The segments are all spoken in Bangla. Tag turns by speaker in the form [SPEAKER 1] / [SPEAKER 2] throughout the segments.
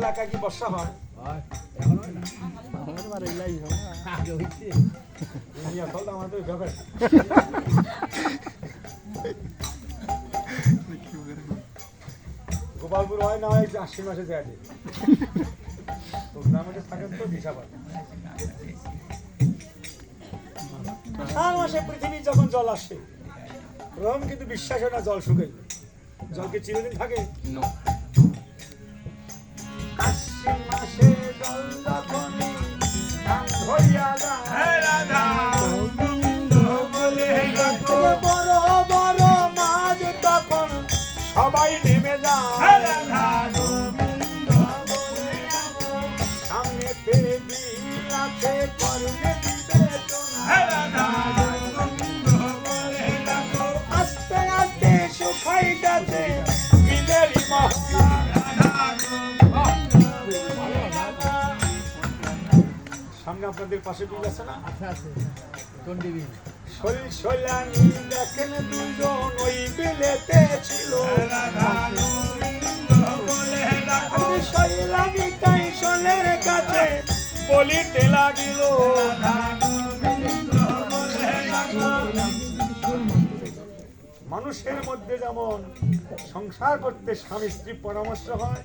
[SPEAKER 1] এলাকায় কি বর্ষা হয়?
[SPEAKER 2] এখন হয় না,
[SPEAKER 3] আমাদের বাড়ি লাই হয় না।
[SPEAKER 2] আগে হইছে।
[SPEAKER 1] দুনিয়া ফল আমাদের ব্যাপার। গোপালপুর হয় না হয় আশ্বিন মাসে যায় তো গ্রামে থাকেন তো দিশা পায়। আষাঢ় মাসে পৃথিবী যখন জল আসে রকম কিন্তু বিশ্বাস হয় না জল শুকাই জলকে চিরদিন থাকে। আশ্বিন মাসে জল যখন হইয়া যায় বড় বড় মাছ তখন সবাই নেমে যায় সামনে পেবি আছে করবে আস্তে আস্তে শুকাই যাচ্ছে বিলেরই সামনে আপনাদের পাশে বিল আছে না?
[SPEAKER 2] আছে চন্ডিবি
[SPEAKER 1] শৈলানি দেখেন দুজন ওই বিলেতে ছিল শৈলানি তাই শোলের কাছে বলিতে লাগিল মানুষের মধ্যে যেমন সংসার করতে স্বামী স্ত্রী পরামর্শ হয়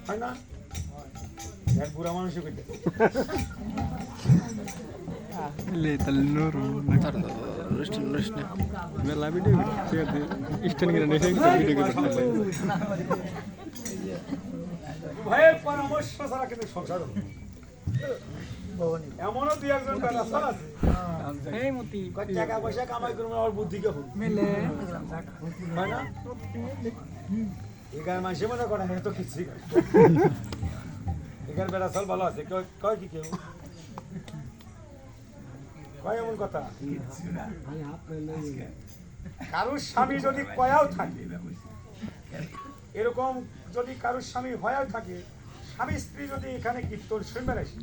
[SPEAKER 1] হয় না? এক বুড়া মানুষই করতে
[SPEAKER 3] Letal nur nakar rest mela video share de instant gina nehe video করতে
[SPEAKER 1] ভয়ের পরামর্শ ছাড়া কিন্তু সংসার হবে না। এমনও দুই একজন আছে
[SPEAKER 3] এই মতি
[SPEAKER 1] টাকা পয়সা কামাই করবো আর বুদ্ধি কে
[SPEAKER 3] মেলে
[SPEAKER 1] হয় না? এখানে মানুষে মনে করে তো কিছুই এখানে বেড়া চল ভালো আছে কয় কি কেউ কয় এমন কথা কারোর স্বামী যদি কয়াও থাকে এরকম যদি কারোর স্বামী হয়েও থাকে স্বামী স্ত্রী যদি এখানে কীর্তন শুনবে আসি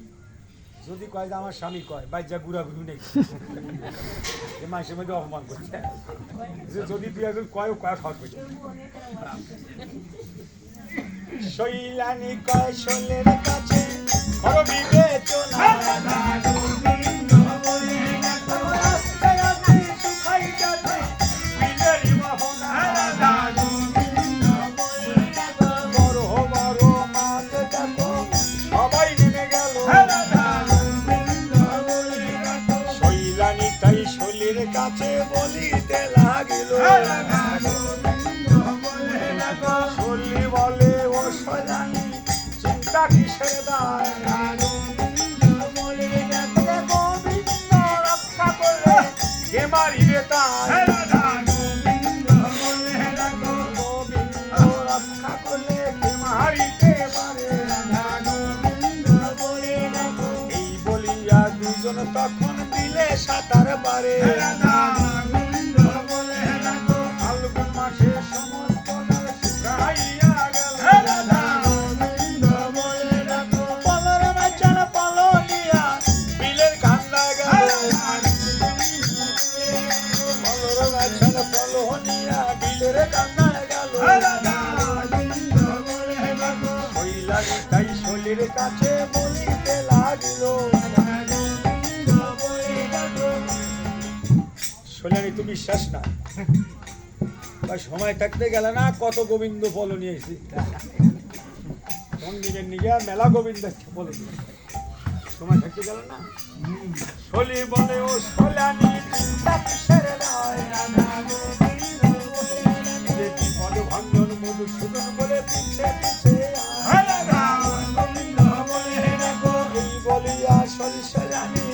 [SPEAKER 1] যদি কয় যে আমার স্বামী কয় বাইজা গুড়া গুড়ু নেই এই মাসের মধ্যে অপমান করছে যে যদি তুই একজন কয় কয়া খাওয়া করছে শৈলানি কয় শোলের কাছে বড় বিবেচনা কাছে বলিতে লাগিল শৈলী বলে ও শৈলানি চিন্তা কিসের দায় গোবিন্দ রক্ষা করলে কে মারিবে তাই গোবিন্দ রক্ষা করলে কে মারিতে পারে এই বলিয়া দুজন তখন দিলে সাঁতার পারে ফাল্গুন মাসে সমস্ত শুকাইয়া গেল পলর বাচ্চার পলনিয়া বিলের কান্না গেল পলর বাচ্চার পলনিয়া বিলের কান্না গেল শৈলানি তাই শৈলীর কাছে বলিতে লাগিল শৈলানি তো বিশ্বাস না সময় থাকতে গেলে না কত গোবিন্দ ফল নিয়ে এসেছি মন্দিরের নিয়ে মেলা গোবিন্দ ফল সময় থাকতে গেল না শৈলী বলে ও শৈলানি চিন্তা কিসের নয় বিপদ ভঞ্জন মধুসূদন বলে পিছে পিছে এই বলিয়া শৈলানি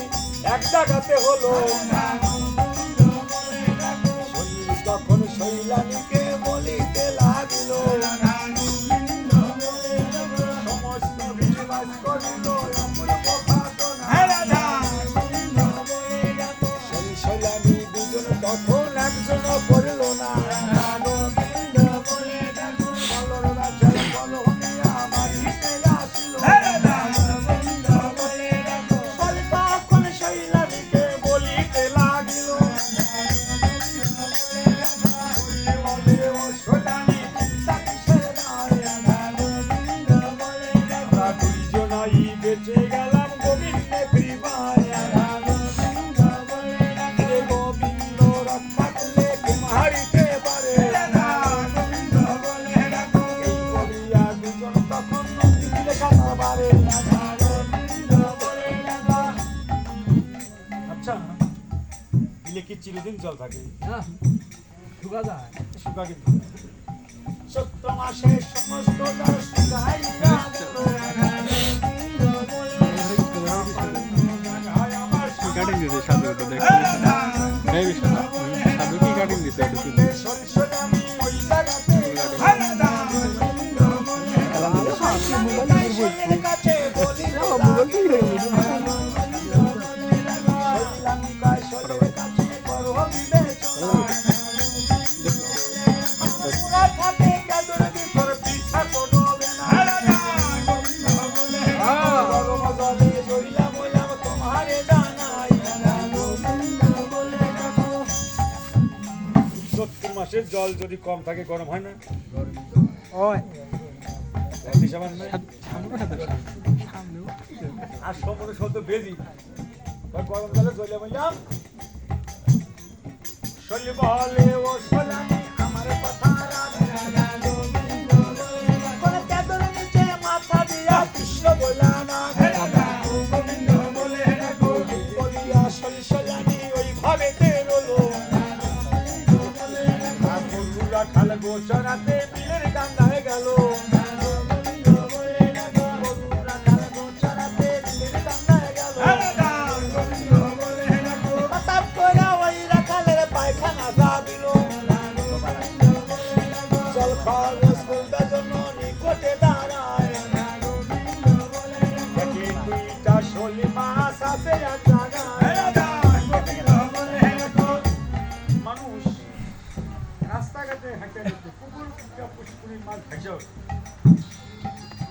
[SPEAKER 1] এক জায়গাতে হলো তখন শৈলানিকে বলিতে লাগিল সমস্ত বিশ্বাস করিল শৈলানি দুজন তখন একজন পড়ল না শৈলানিকে বলিতে লাগিল বারে আচ্ছা দিলে কি চিরদিন জল থাকে
[SPEAKER 2] হ্যাঁ শুকা যায়
[SPEAKER 1] শুকা কিন্তু চৈত্র মাসে সমস্ত জল শুকাইয়া গেল আমার
[SPEAKER 3] কাটিং দিছে সাধু তো দেখছি এই বিষয় সাধু কি কাটিং দিছে এটা শুনি
[SPEAKER 1] সরিষা আমি ওই জায়গাতে কাছে বলি মাসের জল যদি কম থাকে গরম হয় না
[SPEAKER 3] ওই
[SPEAKER 1] হিসাব হয় না? আর সম্পূর্ণ শব্দ বেজি গরম জলে জলে বললাম শৈল বলে ও সোলানি আমার কথা মাথা দিয়া কৃষ্ণ বলা না বলিয়া শৈশলানি ওই ভাবে তেরোলো খাল গোচরাতে বিলের ডান্ডায় গেল পায়খানা যাবিল জল খাওয়ার জন্য নিকটে দাঁড়ায় দুইটা শোল মাছ আছে এক জায়গায় মানুষ রাস্তাঘাটে হাঁটে হাঁটে পুকুর পুষ্কুরির মাছ ভেসে ওঠে।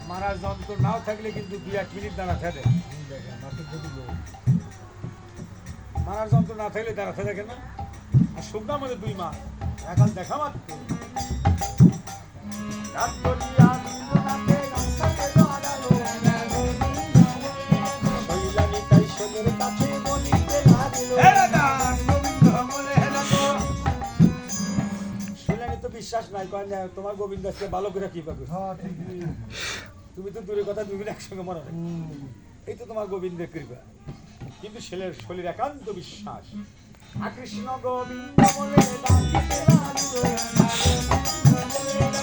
[SPEAKER 1] মারার যন্ত্র নাও থাকলে কিন্তু 2-1 মিনিট দাঁড়া থাকে মারার যন্ত্র না থাকলে দাঁড়াতে থাকে না আর শুকনার মধ্যে 2 মাস এখন দেখা মাত্র রাত করিয়া দিনরাতে গামছাতে জড়ালো। শৈলানি তাই শোলের কাছে বলিতে লাগিল। শৈলানি তো বিশ্বাস নাই কয় না তোমার গোবিন্দ দাসকে ভালো করে কি পাবে তুমি তো দূরের কথা 2 মিনিট একসঙ্গে মনে রাখো এই তো তোমার গোবিন্দের কৃপা কিন্তু ছেলের শরীর একান্ত বিশ্বাস কৃষ্ণ গোবিন্দ বলে ডাকিতে লাগিল।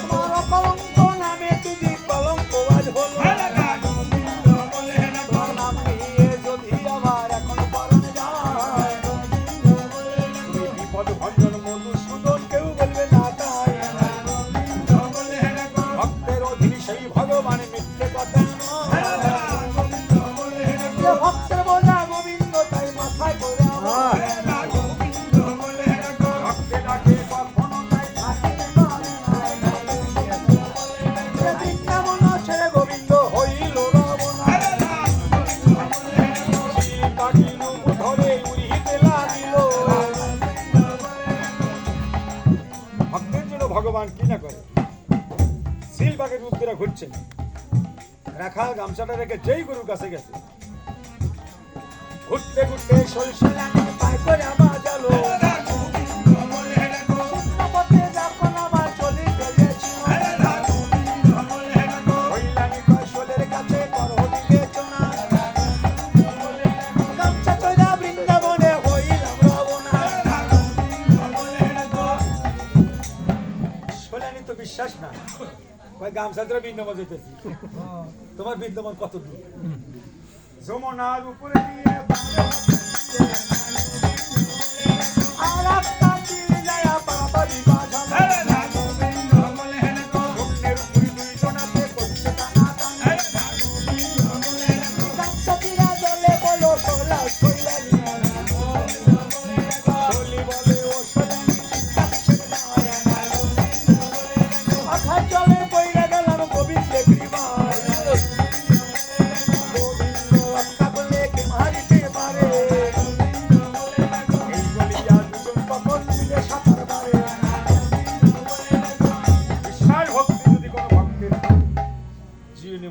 [SPEAKER 1] তোমার কলঙ্ক নামে তুমি কলঙ্ক আজ হলো তোমার নাম নিয়ে যদি আবার এখন পরণ যায় তুমি বিপদ ভঞ্জন মধুসূদন কেউ বলবে না তাই ভক্তের অধীন সেই ভগবান মিথ্যে কথা ভক্তের বোঝা গোবিন্দ তাই মাথায় করে ভগবান কি না করে সিলবাগের রূপ ধরে ঘুরছেন রাখাল গামছাটা রেখে যেই গরুর কাছে গেছে ঘুরতে ঘুরতে শৈশলানি পায় করে আমার জালো যখন আমার চলিতে গেছি শৈলানি কয় শোলের কাছে করো বিবেচনা গামছা চইলা বৃন্দাবনে হইলাম রবনা শৈলানি তো বিশ্বাস না কয় গামছা ধরে বৃন্দাবন যেতেছি তোমার বৃন্দাবন কত দূর যমুনার উপরে দিয়ে আর একটা তীরে যায় পারাপারি বাজানো যমুনের উপরে 2 জনাতে করছে টানাটানি গামছা তীরা জলে বলো সোলা শৈলানি শৈলী বলে ও শৈলানি আখা জলে বইরা গেলাম গোবিন্দের কৃপায়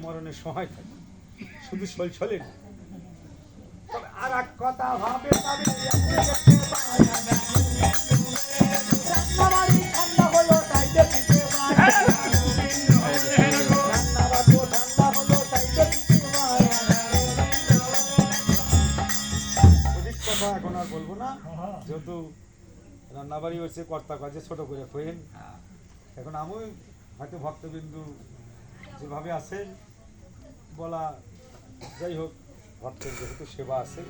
[SPEAKER 1] মরণের সময় থাকে শুধু শৈশলে না তবে আর এক কথা ভাবে ঠান্ডা হলো তাই দেখিতে ঠান্ডা হলো তাই দেখিতে বলবো না, যেহেতু রান্নাবাড়ি হচ্ছে কর্তা কাজে ছোট করে খোয়েন। এখন আমি হয়তো ভক্তবিন্দু যেভাবে আছেন বলা, যাই হোক ভক্তের যেহেতু সেবা আছে,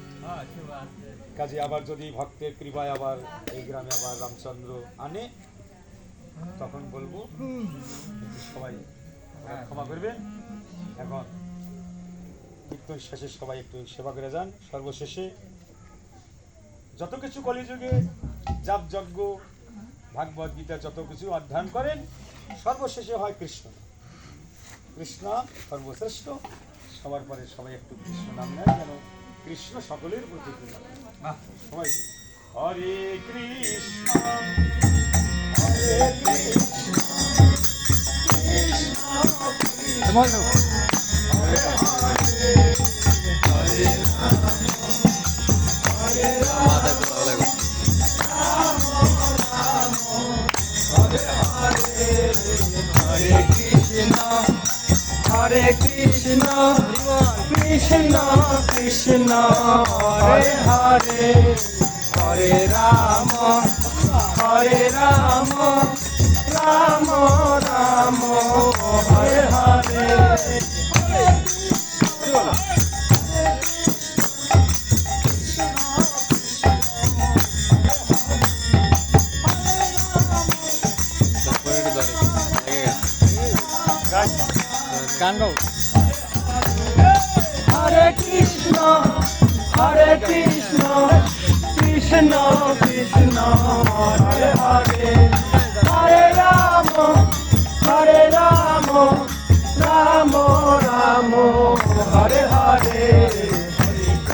[SPEAKER 1] কাজে আবার যদি ভক্তের কৃপায় আবার এই গ্রামে আবার রামচন্দ্র আনে তখন বলবো সবাই ক্ষমা করবেন। এখন কীর্তন শেষে সবাই একটু সেবা করে যান। সর্বশেষে যত কিছু কলিযুগে জাপ যজ্ঞ ভাগবত গীতা যত কিছু অধ্যয়ন করেন সর্বশেষে হয় কৃষ্ণ। কৃষ্ণ সর্বশ্রেষ্ঠ, সবার পরে সবাই একটু কৃষ্ণ নাম নেয়, যেন কৃষ্ণ সকলের প্রতি সবাই হরে কৃষ্ণ হরে Krishna
[SPEAKER 3] Hare Krishna, Krishna Krishna, Hare Hare, Hare Rama, Hare Rama, Rama Rama, Hare Hare. গান গাও। Hare Krishna, Hare Krishna, Krishna Krishna, Hare Hare, Hare Rama, Hare Rama, Rama Rama, Hare Hare.